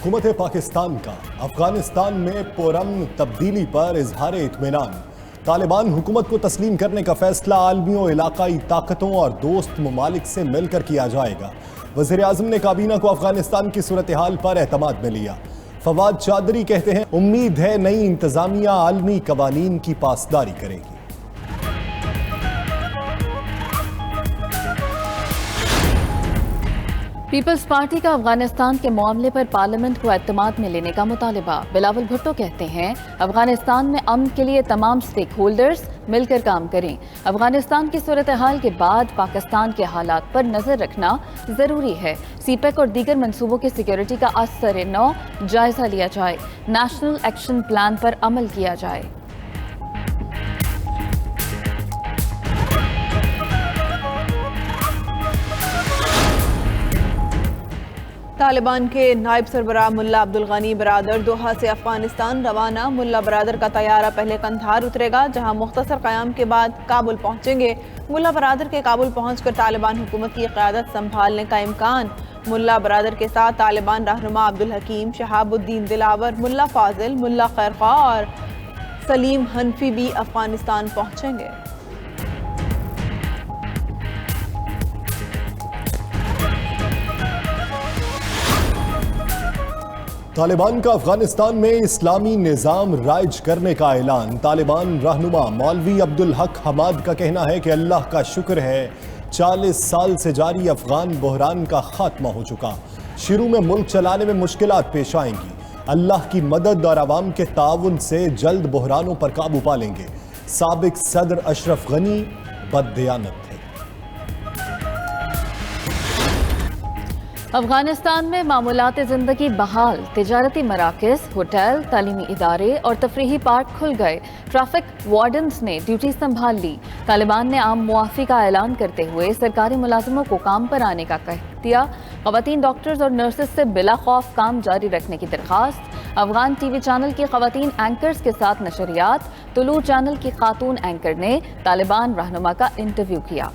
हुकूमत पाकिस्तान का अफगानिस्तान में पुरअमन तब्दीली पर इजहार इत्मीनान। तालिबान हुकूमत को तस्लीम करने का फैसला आलमी और इलाकाई ताकतों और दोस्त ममालिक से मिलकर किया जाएगा। वज़ीर आज़म ने काबीना को अफगानिस्तान की सूरत हाल पर एतमाद में लिया। फवाद चादरी कहते हैं, उम्मीद है नई इंतजामिया आलमी कवानीन की पासदारी करेगी। पीपल्स पार्टी का अफगानिस्तान के मामले पर पार्लियामेंट को एतमाद में लेने का मुतालबा। बिलावल भुट्टो कहते हैं, अफगानिस्तान में अमन के लिए तमाम स्टेक होल्डर्स मिलकर काम करें। अफगानिस्तान की सूरत हाल के बाद पाकिस्तान के हालात पर नजर रखना जरूरी है। सीपेक और दीगर मंसूबों की सिक्योरिटी का असर नौ जायजा लिया जाए। नेशनल एक्शन प्लान पर अमल किया जाए। तालिबान के नायब सरबराह मुल्ला अब्दुल गनी बरादर दोहा से अफगानिस्तान रवाना। मुल्ला बरादर का तैयारा पहले कंधार उतरेगा, जहां मुख्तसर क़याम के बाद काबुल पहुंचेंगे। मुल्ला बरादर के काबुल पहुंचकर तालिबान हुकूमत की क़यादत संभालने का इम्कान। मुल्ला बरादर के साथ तालिबान रहनुमा अब्दुल हकीम, शहाबुद्दीन दिलावर, मुल्ला फाजिल, मुल्ला खैरखा और सलीम हनफी भी अफगानिस्तान पहुंचेंगे। तालिबान का अफगानिस्तान में इस्लामी निज़ाम राइज करने का ऐलान। तालिबान रहनुमा मौलवी अब्दुल हक हमाद का कहना है कि अल्लाह का शुक्र है 40 साल से जारी अफगान बहरान का खात्मा हो चुका। शुरू में मुल्क चलाने में मुश्किलात पेश आएंगी। अल्लाह की मदद और अवाम के ताउन से जल्द बहरानों पर काबू पा लेंगे। साबिक सदर अशरफ गनी बददियानत थे। अफगानिस्तान में मामूलात ज़िंदगी बहाल। तिजारती मराकज़, होटल, तालीमी इदारे और तफरीही पार्क खुल गए। ट्रैफिक वार्डन्स ने ड्यूटी संभाल ली। तालिबान ने आम मुआफ़ी का ऐलान करते हुए सरकारी मुलाजिमों को काम पर आने का कह दिया। ख़वातीन डॉक्टर्स और नर्सेस से बिला खौफ काम जारी रखने की दरख्वास्त। अफगान टीवी चैनल की ख़वातीन एंकर्स के साथ नशरियात। तुलू चैनल की खातून एंकर ने तालिबान रहनुमा का इंटरव्यू किया।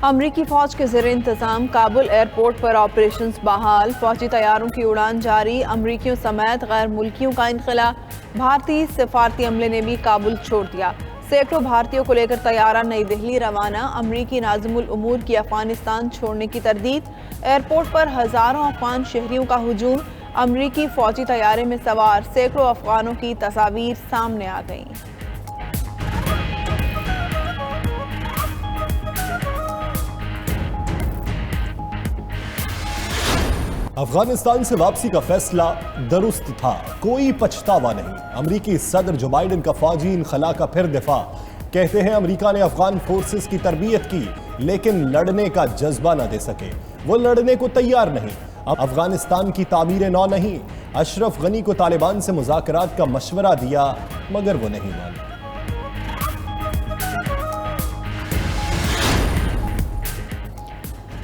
अमरीकी फ़ौज के ज़ेर इंतज़ाम काबुल एयरपोर्ट पर ऑपरेशंस बहाल। फ़ौजी तैयारों की उड़ान जारी। अमरीकियों समेत गैर मुल्कियों का इनखला। भारतीय सफारती अमले ने भी काबुल छोड़ दिया। सैकड़ों भारतीयों को लेकर तैयारा नई दिल्ली रवाना। अमरीकी नाज़िमुल उमूर की अफ़गानिस्तान छोड़ने की तरदीद। एयरपोर्ट पर हज़ारों अफ़गान शहरियों का हुजूम। अमरीकी फ़ौजी तैयारे में सवार सैकड़ों अफ़गानों की तस्वीर सामने आ गईं। अफगानिस्तान से वापसी का फैसला दुरुस्त था, कोई पछतावा नहीं। अमरीकी सदर जो बाइडन का फौजी इनखला का फिर दिफा। कहते हैं, अमरीका ने अफगान फोर्सेस की तरबियत की लेकिन लड़ने का जज्बा न दे सके। वो लड़ने को तैयार नहीं। अब अफगानिस्तान की तामीर नौ नहीं। अशरफ गनी को तालिबान से मुज़ाकरात का मशवरा दिया मगर वो नहीं माने।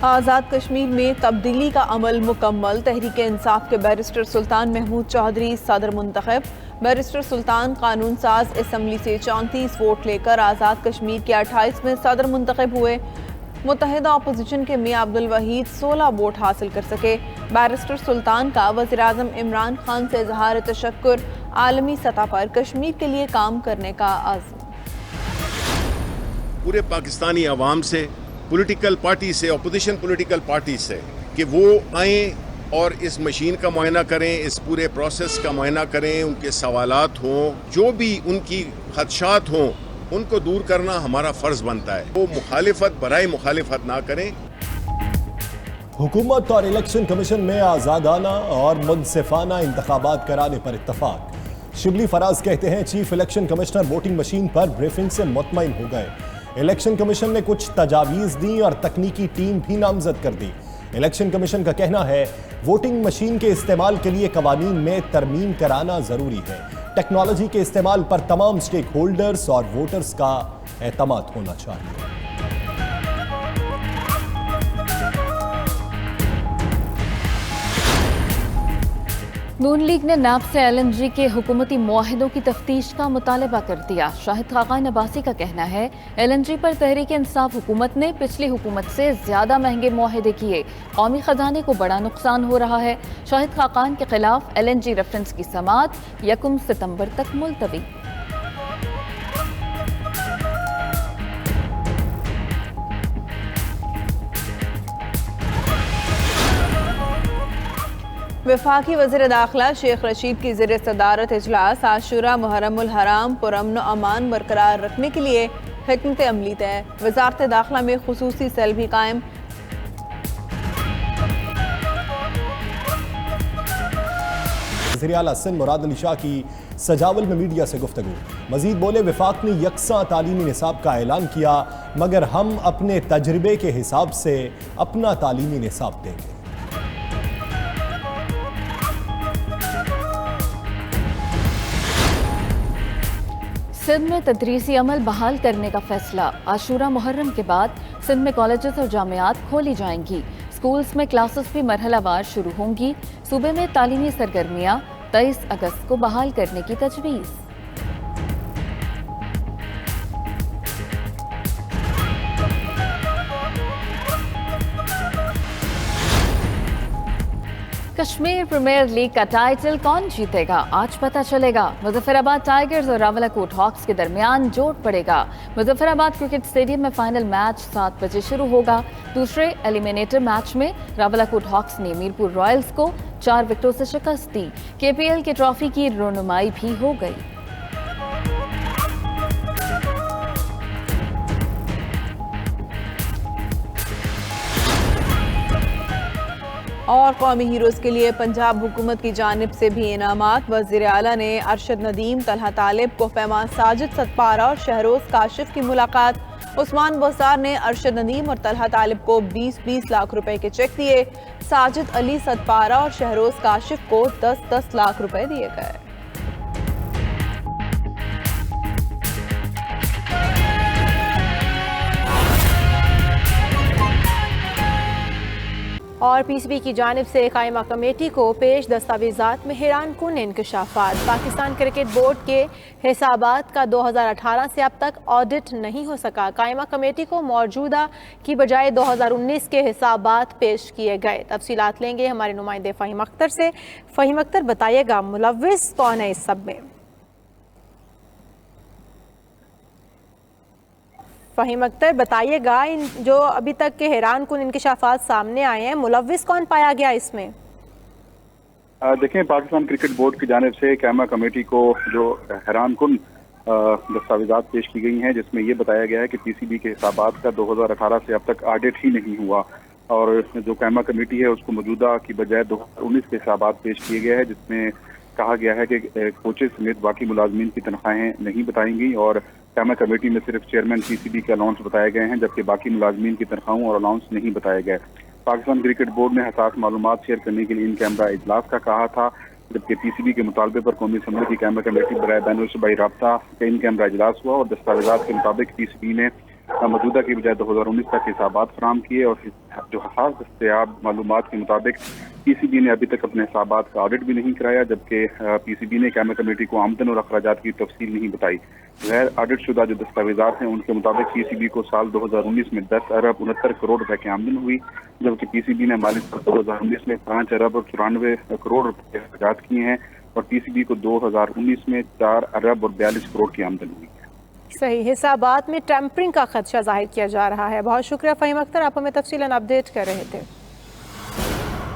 आज़ाद कश्मीर में तब्दीली का अमल मुकम्मल। तहरीक इंसाफ के बैरिस्टर सुल्तान महमूद चौधरी सदर मुंतखब। बैरिस्टर सुल्तान कानून साज असम्बली से 34 वोट लेकर आज़ाद कश्मीर के 28वें सदर मुंतखब हुए। मुत्तहिदा अपोजिशन के मियां अब्दुल वहीद 16 वोट हासिल कर सके। बैरिस्टर सुल्तान का वज़ीर आज़म इमरान खान से इज़हार तशक्कुर। आलमी सतह पर कश्मीर के लिए काम करने का आज़म। पूरे पाकिस्तानी अवाम से, पॉलिटिकल पार्टी से, अपोजिशन पॉलिटिकल पार्टी से कि वो आएँ और इस मशीन का मुआयना करें, इस पूरे प्रोसेस का मुआयना करें, उनके सवालात हों, जो भी उनकी खदशात हों, उनको दूर करना हमारा फ़र्ज़ बनता है। वो मुखालिफत बराए मुखालिफत ना करें। हुकूमत और इलेक्शन कमीशन में आज़ादाना और मुनसिफाना इंतखाबात कराने पर इत्तफाक। शिबली फराज कहते हैं, chief election commissioner voting machine पर ब्रीफिंग से मुतमईन हो गए। इलेक्शन कमीशन ने कुछ तजावीज़ दी और तकनीकी टीम भी नामजद कर दी। इलेक्शन कमीशन का कहना है, वोटिंग मशीन के इस्तेमाल के लिए कवानीन में तरमीम कराना ज़रूरी है। टेक्नोलॉजी के इस्तेमाल पर तमाम स्टेक होल्डर्स और वोटर्स का एतमाद होना चाहिए। नून लीग ने नैब से LNG के हुकूमती मुआहिदों की तफ्तीश का मुतालबा कर दिया। शाहिद खाकान अब्बासी का कहना है LNG पर तहरीक इंसाफ हुकूमत ने पिछली हुकूमत से ज्यादा महंगे मुआहिदे किए, कौमी खजाने को बड़ा नुकसान हो रहा है। शाहिद खाकान के खिलाफ LNG रेफरेंस की समाअत 1 सितंबर तक मुलतवी। वफाकी वज़ीर दाखिला शेख रशीद की ज़ेर सदारत इजलास आशूरा मुहर्रमुल हराम पुरअमन व अमान बरकरार रखने के लिए हिकमत अमली तय। वज़ारत दाखिला में खुसूसी सेल भी कायम। वज़ीर आला सिंध मुराद अली शाह की सजावल में मीडिया से गुफ्तगू। मजीद बोले वफाक ने यकसा तालीमी निसाब का ऐलान किया, मगर हम अपने तजर्बे के हिसाब से अपना तालीमी निसाब देंगे। सिंध में तदरीसी अमल बहाल करने का फैसला। आशूरा मुहर्रम के बाद सिंध में कॉलेजेस और जामियात खोली जाएंगी। स्कूल्स में क्लासेस भी मरहलावार शुरू होंगी। सूबे में तालीमी सरगर्मियां 23 अगस्त को बहाल करने की तजवीज़। कश्मीर प्रीमियर लीग का टाइटल कौन जीतेगा, आज पता चलेगा। मुजफ्फराबाद टाइगर्स और रावलाकोट हॉक्स के दरमियान जोट पड़ेगा। मुजफ्फराबाद क्रिकेट स्टेडियम में फाइनल मैच 7 बजे शुरू होगा। दूसरे एलिमिनेटर मैच में रावलाकोट हॉक्स ने मीरपुर रॉयल्स को 4 विकेटों से शिकस्त दी। KPL की ट्रॉफी की रोनुमाई भी हो गई। और कौमी हीरोज़ के लिए पंजाब हुकूमत की जानिब से भी इनामात। वज़ीर आला ने अरशद नदीम, तलहा तालिब, कोफेमा साजिद सतपारा और शहरोज़ काशिफ की मुलाकात। उस्मान बोसार ने अरशद नदीम और तलहा तालिब को 20-20 लाख रुपए के चेक दिए। साजिद अली सतपारा और शहरोज़ काशिफ को 10-10 लाख रुपए दिए गए। और PCB की जानिब से कायमा कमेटी को पेश दस्तावेज़ात में हैरान कुन इंकशाफात। पाकिस्तान क्रिकेट बोर्ड के हिसाबात का 2018 से अब तक ऑडिट नहीं हो सका। कायमा कमेटी को मौजूदा की बजाय 2019 के हिसाबात पेश किए गए। तफसीलात लेंगे हमारे नुमाइंदे फ़हीम अख्तर से। फ़हीम अख्तर, बताइएगा मुलव्विस कौन है इस सब में? फ़हीम अख्तर, बताइएगा इन जो अभी तक के हैरान कुन इंकशाफात सामने आए हैं, मुलव्विस कौन पाया गया इसमें? देखें, पाकिस्तान क्रिकेट बोर्ड की जानिब से कायमा कमेटी को जो हैरान कुन दस्तावेज़ात पेश की गई हैं, जिसमें ये बताया गया है कि PCB के हिसाबात का 2018 से अब तक ऑडिट ही नहीं हुआ और जो कायमा कमेटी है उसको मौजूदा की बजाय 2019 के हिसाबात पेश किए गए हैं, जिसमें कहा गया है कि कोचेस समेत बाकी मुलाजमीन की तनख्वाहें नहीं बताएंगी और कायमा कमेटी में सिर्फ चेयरमैन PCB के अलाउंस बताए गए हैं, जबकि बाकी मुलाजमीन की तनख्वाहों और अलाउंस नहीं बताए गए। पाकिस्तान क्रिकेट बोर्ड ने हसास मालूमात शेयर करने के लिए इन कैमरा इजलास का कहा था, जबकि PCB के मुतालबे पर कौमी असम्बली की कायमा कमेटी बराए बैनुल सूबाई राब्ता का इन कैमरा इजलास हुआ और दस्तावेज़ात के मुताबिक PCB ने मौजूदा की बजाय 2019 तक हिसाबात फराहम किए और जो हसास दस्तयाब मालूमात के मुताबिक PCB ने अभी तक अपने हिसाबात का ऑडिट भी नहीं कराया, जबकि PCB ने कायमा कमेटी को आमदन और अखराजात की तफसील नहीं बताई। गैर ऑडिट शुदा जो दस्तावेज़ात हैं उनके मुताबिक PCB को साल 2019 में 10 अरब 69 करोड़ रुपए की आमदन हुई, जबकि PCB ने माली साल 2019 में 5 अरब और 94 करोड़ रुपए के अखराजात किए हैं और PCB को 2019 में 4 अरब और 42 करोड़ की आमदन हुई। सही, हिसाबात में टेम्परिंग का खदशा जाहिर किया जा रहा है। बहुत शुक्रिया फ़हीम अख्तर, आप हमें तफसीलन अपडेट कर रहे थे।